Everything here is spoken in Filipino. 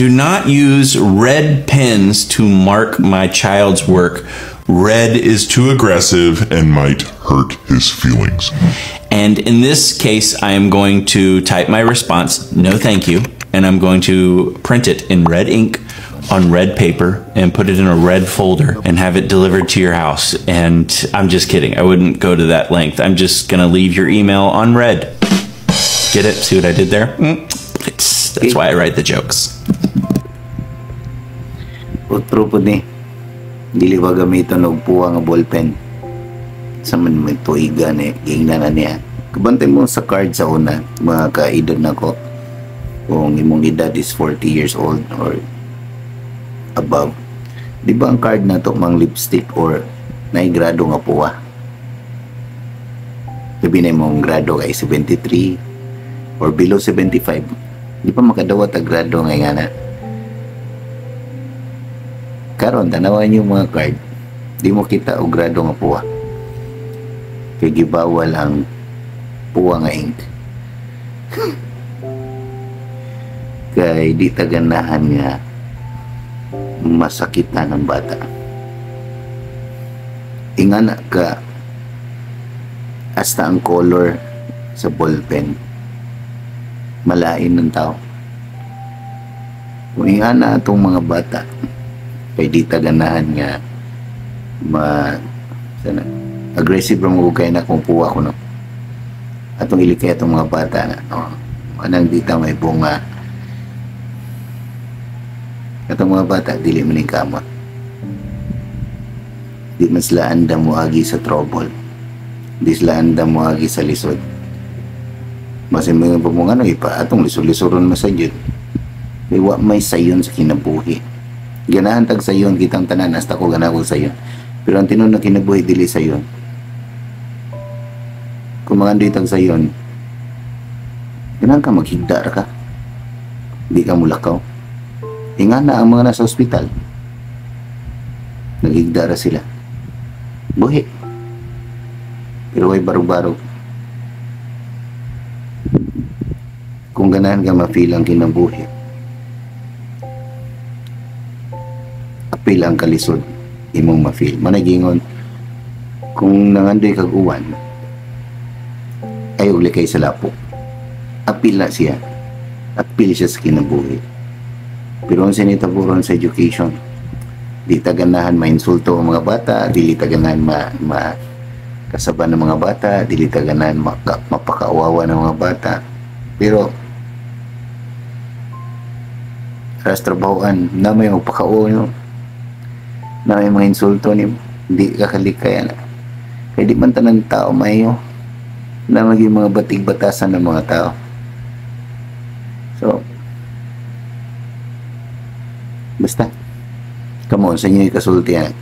Do not use red pens to mark my child's work. Red is too aggressive and might hurt his feelings. And in this case, I am going to type my response, no thank you, and I'm going to print it in red ink on red paper and put it in a red folder and have it delivered to your house. And I'm just kidding. I wouldn't go to that length. I'm just going to leave your email on red. Get it? See what I did there? That's why I write the jokes. Otro po ni, dili ba gamiton og puwa nga ballpen. Sa man may tuigan gingnan na niya. Kabantay mo sa card sa una, mga kaedad na ko. Kung imong edad is 40 years old or above. Di ba ang card na to mang lipstick or naigrado nga puwa? Sabi na mong grado kay 73 or below 75. Di pa makadawat ang grado nga nga na. Karon tanawan yung mga card, di mo kita og grado nga puwa. Kay gibawal ang puwa nga ink. Kay di taganahan nga masakitan ng bata. Ingana ka hasta ang color sa ballpen malain ng tao. Kung ingana itong mga bata kay di taganahan nga aggressive mo kay na kung puwa ko no. Atong ilikay itong mga bata na anang dita may bunga. Atong mga bata dili maning kama. Di man sila andam mo agi sa trouble. Di sila andam mo agi sa lisod. Masin mga pamungan ipa atong lisod-lisoron masayod. Kay wa may sayon sa kinabuhi. Ganahan tag sayon kitang tanan hasta ko ganahan sayon. Pero ang tinuod na kinabuhi dili sayon. Kung mga tag sayon, ganahan ka maghigda ka. Di ka mulakaw. Ingana ang mga nasa ospital. Naghigda ra sila. Buhi. Pero way barog-barog. Kung ganahan ka ma-feel ang kinabuhi, apil ang kalisod imong ma-feel. Managingon, kung nangandoy kag uwan, ay uli kay sa lapo. Apil na siya. Apil siya sa kinabuhi. Pero ang sinitaburon sa education, di taganahan ma-insulto ang mga bata, di taganahan kasaban ng mga bata, di taganahan mapakaawawa ng mga bata. Pero aras trabahoan na may magpakaawa nyo, na may mga insulto ni hindi kakalikayan. Kaya di man tanang tao mayo na maging mga batig-batasan ng mga tao. So basta, come on, sa inyo ikasulti yan.